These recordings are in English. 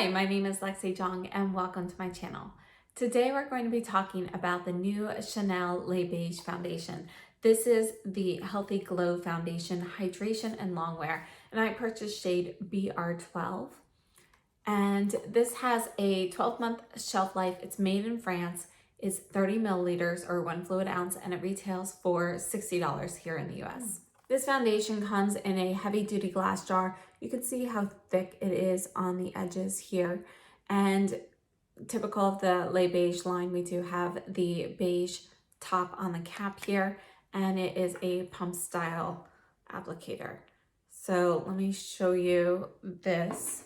Hi, my name is Lexi Zhang and welcome to my channel. Today we're going to be talking about the new Chanel Les Beiges foundation. This is the Healthy Glow Foundation Hydration and Longwear, and I purchased shade BR12. And this has a 12-month shelf life. It's made in France, is 30 milliliters or 1 fluid ounce, and it retails for $60 here in the US. This foundation comes in a heavy-duty glass jar. You can see how thick it is on the edges here. And typical of the Les Beiges line, we do have the beige top on the cap here, and it is a pump style applicator. So let me show you this.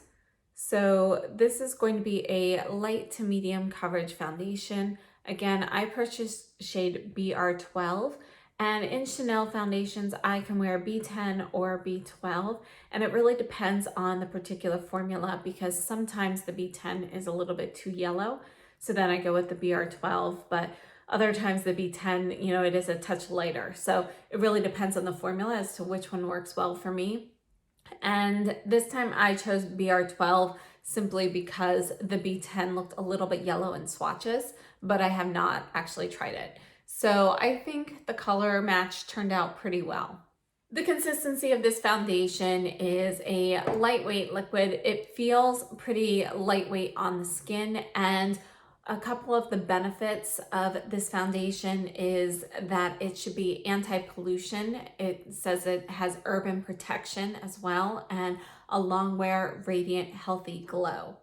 So this is going to be a light to medium coverage foundation. Again, I purchased shade BR12. And in Chanel foundations, I can wear B10 or B12, and it really depends on the particular formula because sometimes the B10 is a little bit too yellow, so then I go with the BR12, but other times the B10, it is a touch lighter. So it really depends on the formula as to which one works well for me. And this time I chose BR12 simply because the B10 looked a little bit yellow in swatches, but I have not actually tried it. So I think the color match turned out pretty well. The consistency of this foundation is a lightweight liquid. It feels pretty lightweight on the skin, and a couple of the benefits of this foundation is that it should be anti-pollution. It says it has urban protection as well, and a long wear, radiant, healthy glow.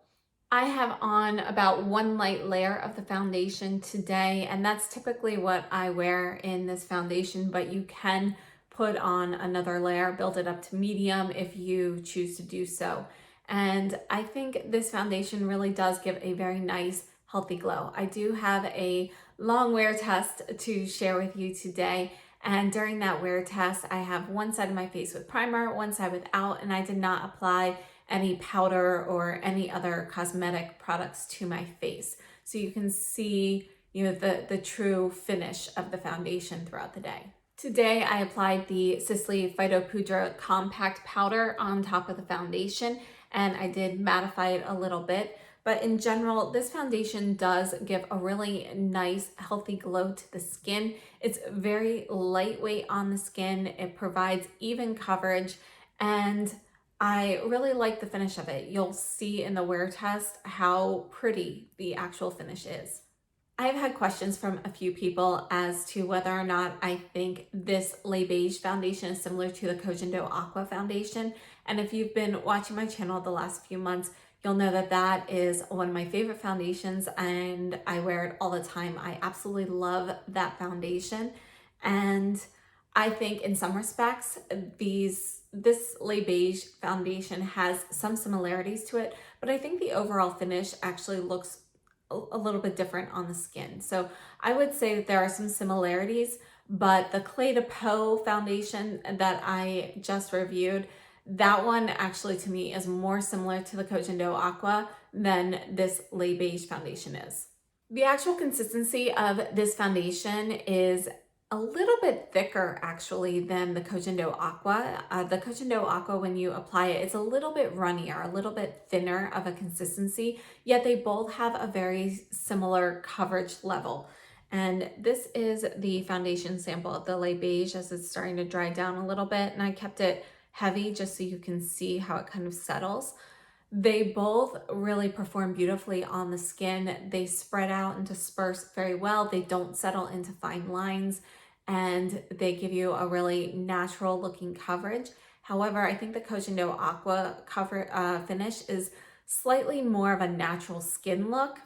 I have on about one light layer of the foundation today, and that's typically what I wear in this foundation, but you can put on another layer, build it up to medium if you choose to do so. And I think this foundation really does give a very nice, healthy glow. I do have a long wear test to share with you today. And during that wear test, I have one side of my face with primer, one side without, and I did not apply any powder or any other cosmetic products to my face. So you can see, the true finish of the foundation throughout the day. Today, I applied the Sisley Phytopudra Compact Powder on top of the foundation, and I did mattify it a little bit. But in general, this foundation does give a really nice, healthy glow to the skin. It's very lightweight on the skin. It provides even coverage, and I really like the finish of it. You'll see in the wear test how pretty the actual finish is. I've had questions from a few people as to whether or not I think this Les Beiges foundation is similar to the Cojindo Aqua foundation. And if you've been watching my channel the last few months, you'll know that that is one of my favorite foundations and I wear it all the time. I absolutely love that foundation. And I think in some respects, this Les Beiges foundation has some similarities to it, but I think the overall finish actually looks a little bit different on the skin. So I would say that there are some similarities, but the Clé de Peau foundation that I just reviewed, that one actually to me is more similar to the Cojindo Aqua than this Les Beiges foundation is. The actual consistency of this foundation is a little bit thicker actually than the Cojindo Aqua. The Cojindo Aqua, when you apply it, it's a little bit runnier, a little bit thinner of a consistency, yet they both have a very similar coverage level. And this is the foundation sample of the Les Beiges as it's starting to dry down a little bit, and I kept it heavy just so you can see how it kind of settles. They both really perform beautifully on the skin. They spread out and disperse very well. They don't settle into fine lines, and they give you a really natural looking coverage. However, I think the Cojindo Aqua finish is slightly more of a natural skin look,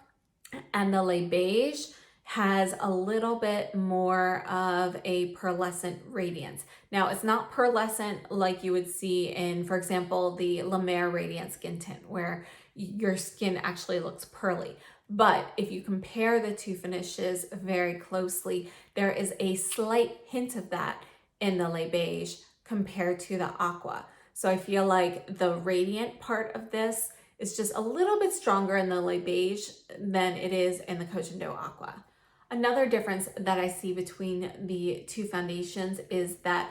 and the Les Beiges has a little bit more of a pearlescent radiance. Now, it's not pearlescent like you would see in, for example, the La Mer Radiant Skin Tint, where your skin actually looks pearly. But if you compare the two finishes very closely, there is a slight hint of that in the Les Beiges compared to the Aqua. So I feel like the radiant part of this is just a little bit stronger in the Les Beiges than it is in the Cojindo Aqua. Another difference that I see between the two foundations is that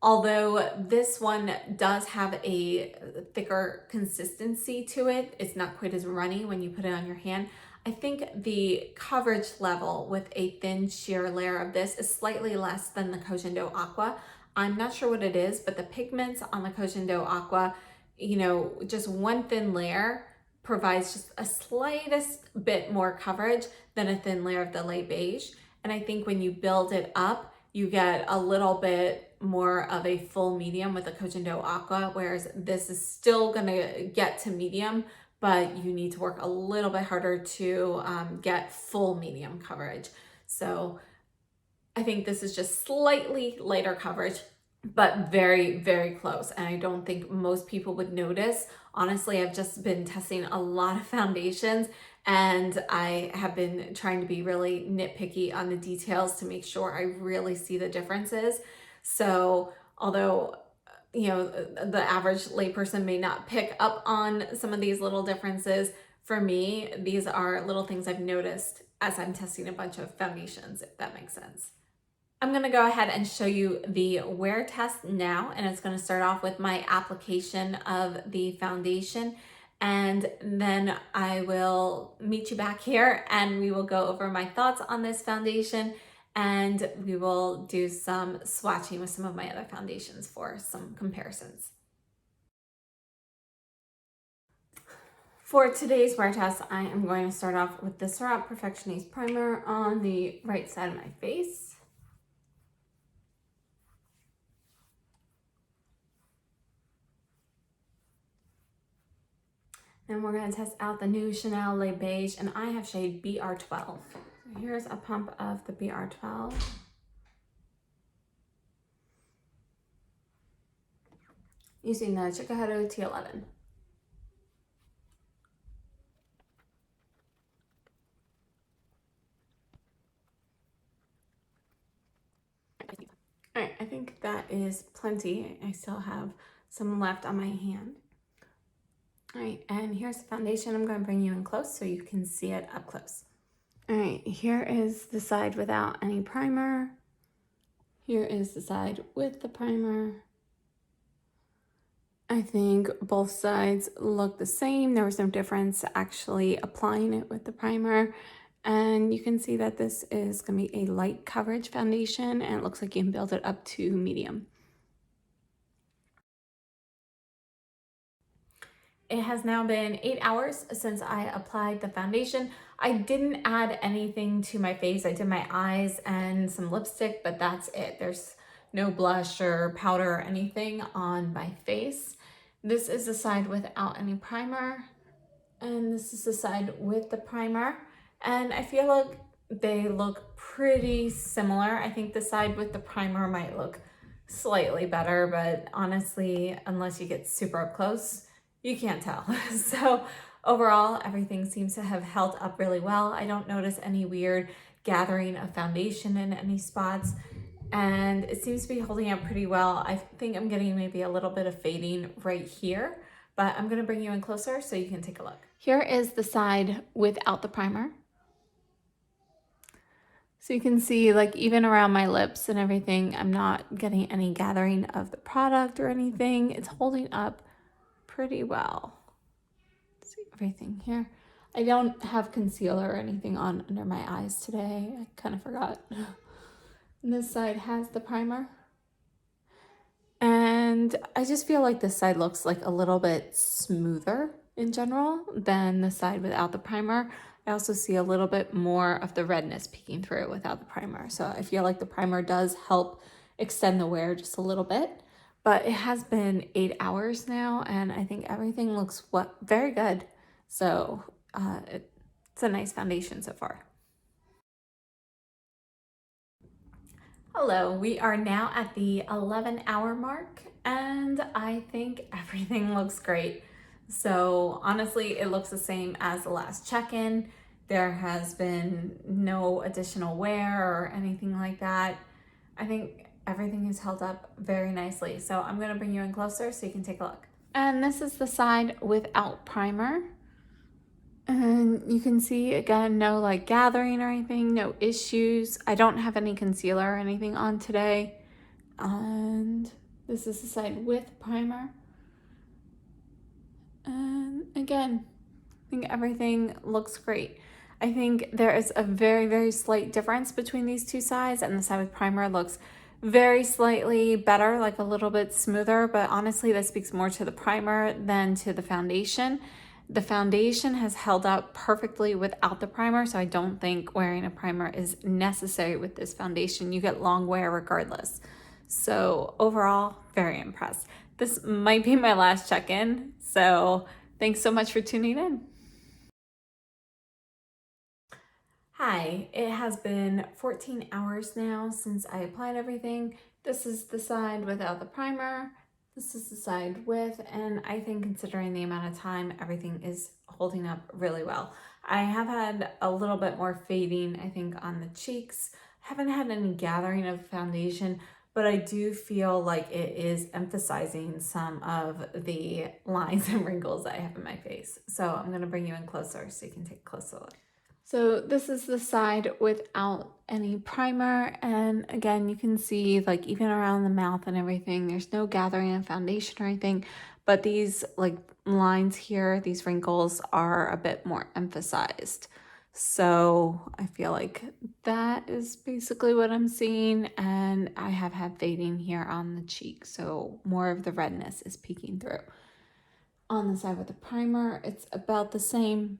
Although this one does have a thicker consistency to it, it's not quite as runny when you put it on your hand. I think the coverage level with a thin sheer layer of this is slightly less than the Cogendo Aqua. I'm not sure what it is, but the pigments on the Cogendo Aqua, you know, just one thin layer provides just a slightest bit more coverage than a thin layer of the light beige. And I think when you build it up, you get a little bit more of a full medium with the Cogendo Aqua, whereas this is still gonna get to medium, but you need to work a little bit harder to get full medium coverage. So I think this is just slightly lighter coverage, but very, very close. And I don't think most people would notice. Honestly, I've just been testing a lot of foundations, and I have been trying to be really nitpicky on the details to make sure I really see the differences. So although, you know, the average layperson may not pick up on some of these little differences, for me, these are little things I've noticed as I'm testing a bunch of foundations, if that makes sense. I'm gonna go ahead and show you the wear test now, and it's gonna start off with my application of the foundation, and then I will meet you back here and we will go over my thoughts on this foundation, and we will do some swatching with some of my other foundations for some comparisons. For today's wear test, I am going to start off with the Surround Perfectionist Primer on the right side of my face. And we're going to test out the new Chanel Le Beige, and I have shade BR12. So here's a pump of the BR12. Using the Chikuharu T11. All right, I think that is plenty. I still have some left on my hand. All right, and here's the foundation. I'm going to bring you in close so you can see it up close. All right, here is the side without any primer. Here is the side with the primer. I think both sides look the same. There was no difference actually applying it with the primer. And you can see that this is going to be a light coverage foundation, and it looks like you can build it up to medium. It has now been 8 hours since I applied the foundation. I didn't add anything to my face. I did my eyes and some lipstick, but that's it. There's no blush or powder or anything on my face. This is the side without any primer, and this is the side with the primer. And I feel like they look pretty similar. I think the side with the primer might look slightly better, but honestly, unless you get super up close, you can't tell. So overall, everything seems to have held up really well. I don't notice any weird gathering of foundation in any spots, and it seems to be holding up pretty well. I think I'm getting maybe a little bit of fading right here, but I'm gonna bring you in closer so you can take a look. Here is the side without the primer. So you can see, like, even around my lips and everything, I'm not getting any gathering of the product or anything. It's holding up pretty well. See everything here. I don't have concealer or anything on under my eyes today. I kind of forgot. And this side has the primer. And I just feel like this side looks like a little bit smoother in general than the side without the primer. I also see a little bit more of the redness peeking through without the primer. So I feel like the primer does help extend the wear just a little bit. But it has been 8 hours now, and I think everything looks very good. So it's a nice foundation so far. Hello, we are now at the 11-hour mark, and I think everything looks great. So honestly, it looks the same as the last check-in. There has been no additional wear or anything like that. I think everything is held up very nicely. So I'm gonna bring you in closer so you can take a look. And this is the side without primer. And you can see, again, no like gathering or anything, no issues. I don't have any concealer or anything on today. And This is the side with primer. And again, I think everything looks great. I think there is a very, very slight difference between these two sides, and the side with primer looks very slightly better, like a little bit smoother, but honestly, that speaks more to the primer than to the foundation. The foundation has held up perfectly without the primer, so I don't think wearing a primer is necessary with this foundation. You get long wear regardless. So overall, very impressed. This might be my last check-in, so thanks so much for tuning in. Hi, it has been 14 hours now since I applied everything. This is the side without the primer. This is the side with, and I think considering the amount of time, everything is holding up really well. I have had a little bit more fading, I think, on the cheeks. I haven't had any gathering of foundation, but I do feel like it is emphasizing some of the lines and wrinkles that I have in my face. So I'm gonna bring you in closer so you can take a closer look. So this is the side without any primer, and again you can see like even around the mouth and everything there's no gathering of foundation or anything, but these like lines here, these wrinkles are a bit more emphasized. So I feel like that is basically what I'm seeing, and I have had fading here on the cheek, so more of the redness is peeking through. On the side with the primer, it's about the same.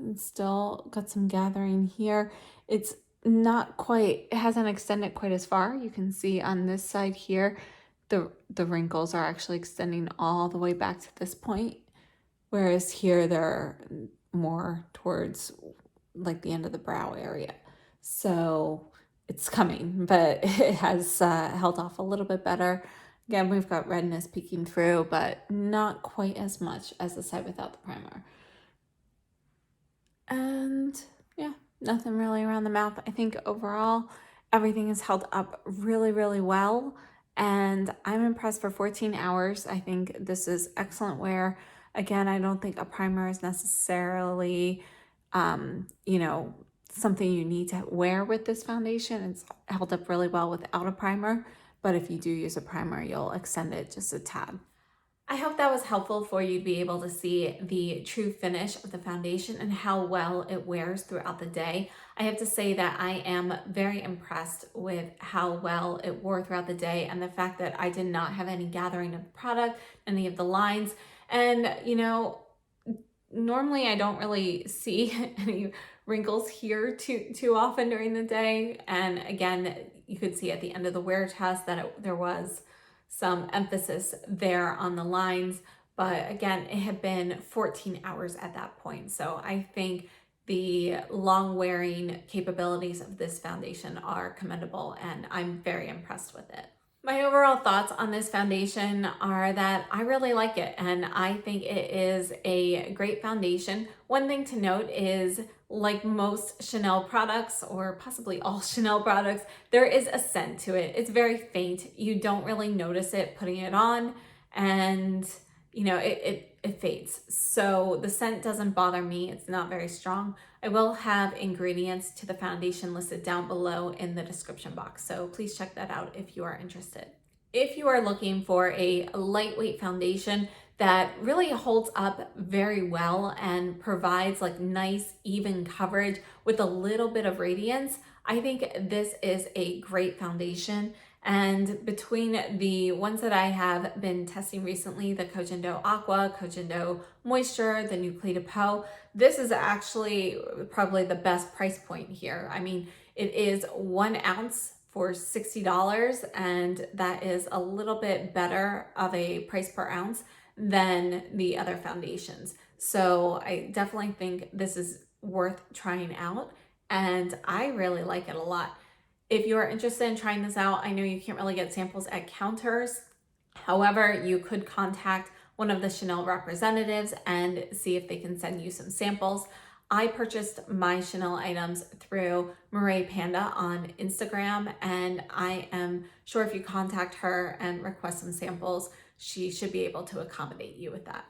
It's still got some gathering here. It's not quite, it hasn't extended quite as far. You can see on this side here, the wrinkles are actually extending all the way back to this point. Whereas here they're more towards like the end of the brow area. So it's coming, but it has held off a little bit better. Again, we've got redness peeking through, but not quite as much as the side without the primer. And yeah, nothing really around the mouth. I think overall everything is held up really, really well, and I'm impressed for 14 hours. I think this is excellent wear. Again, I don't think a primer is necessarily, you know, something you need to wear with this foundation. It's held up really well without a primer, but if you do use a primer, you'll extend it just a tad. I hope that was helpful for you to be able to see the true finish of the foundation and how well it wears throughout the day. I have to say that I am very impressed with how well it wore throughout the day, and the fact that I did not have any gathering of the product, any of the lines. And you know, normally I don't really see any wrinkles here too often during the day. And again, you could see at the end of the wear test that there was some emphasis there on the lines, but again, it had been 14 hours at that point. So I think the long wearing capabilities of this foundation are commendable, and I'm very impressed with it. My overall thoughts on this foundation are that I really like it, and I think it is a great foundation. One thing to note is, like most Chanel products, or possibly all Chanel products, there is a scent to it. It's very faint. You don't really notice it putting it on, and you know, it fades. So the scent doesn't bother me. It's not very strong. I will have ingredients to the foundation listed down below in the description box, so please check that out if you are interested. If you are looking for a lightweight foundation that really holds up very well and provides like nice even coverage with a little bit of radiance, I think this is a great foundation. And between the ones that I have been testing recently, the Kojendo Aqua, Kojendo Moisture, the new Clé de Peau, this is actually probably the best price point here. I mean, it is 1 ounce for $60, and that is a little bit better of a price per ounce than the other foundations. So I definitely think this is worth trying out, and I really like it a lot. If you are interested in trying this out, I know you can't really get samples at counters. However, you could contact one of the Chanel representatives and see if they can send you some samples. I purchased my Chanel items through Marae Panda on Instagram, and I am sure if you contact her and request some samples, she should be able to accommodate you with that.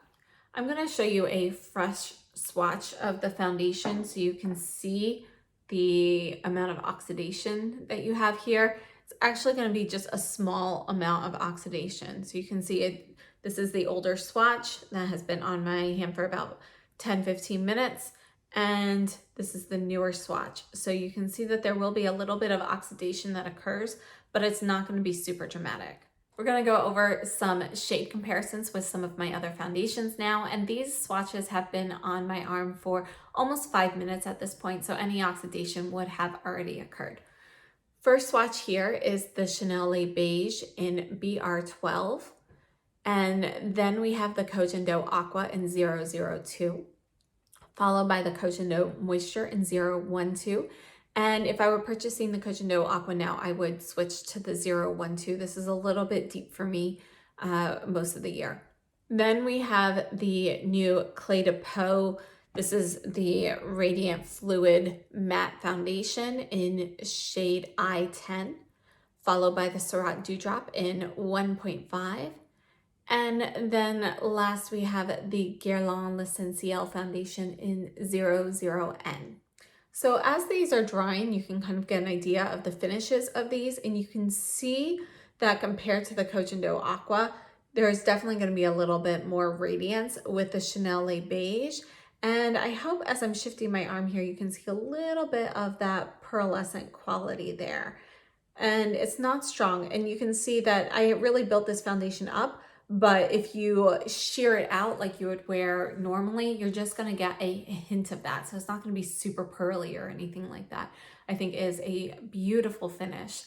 I'm going to show you a fresh swatch of the foundation so you can see the amount of oxidation that you have here. It's actually going to be just a small amount of oxidation. So you can see it. This is the older swatch that has been on my hand for about 10-15 minutes. And this is the newer swatch. So you can see that there will be a little bit of oxidation that occurs, but it's not going to be super dramatic. We're going to go over some shade comparisons with some of my other foundations now, and these swatches have been on my arm for almost 5 minutes at this point, so any oxidation would have already occurred. First swatch here is the Chanel Le Beige in BR12, and then we have the Coach & Dough Aqua in 002, followed by the Coach & Dough Moisture in 012. And if I were purchasing the Coach & Dough Aqua now, I would switch to the 012. This is a little bit deep for me most of the year. Then we have the new Clé de Peau. This is the Radiant Fluid Matte Foundation in shade I-10, followed by the Surratt Dewdrop in 1.5. And then last we have the Guerlain L'Essentiel Foundation in 00N. So as these are drying, you can kind of get an idea of the finishes of these, and you can see that compared to the Coach & Dough Aqua, there's definitely going to be a little bit more radiance with the Chanel Le Beige. And I hope as I'm shifting my arm here, you can see a little bit of that pearlescent quality there. And it's not strong, and you can see that I really built this foundation up. But if you shear it out like you would wear normally, you're just going to get a hint of that. So it's not going to be super pearly or anything like that. I think it is a beautiful finish.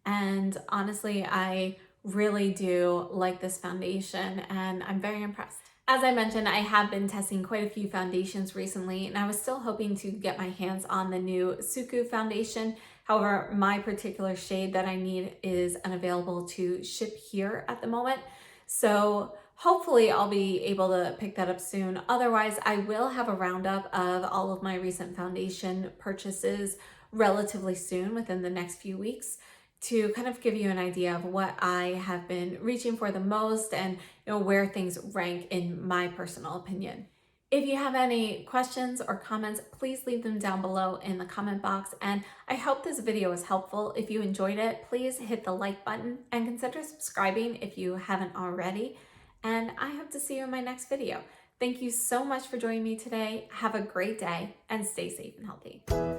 And honestly, I really do like this foundation and I'm very impressed. As I mentioned, I have been testing quite a few foundations recently, and I was still hoping to get my hands on the new Suku foundation. However, my particular shade that I need is unavailable to ship here at the moment. So hopefully I'll be able to pick that up soon. Otherwise, I will have a roundup of all of my recent foundation purchases relatively soon, within the next few weeks, to kind of give you an idea of what I have been reaching for the most and where things rank in my personal opinion. If you have any questions or comments, please leave them down below in the comment box. And I hope this video was helpful. If you enjoyed it, please hit the like button and consider subscribing if you haven't already. And I hope to see you in my next video. Thank you so much for joining me today. Have a great day and stay safe and healthy.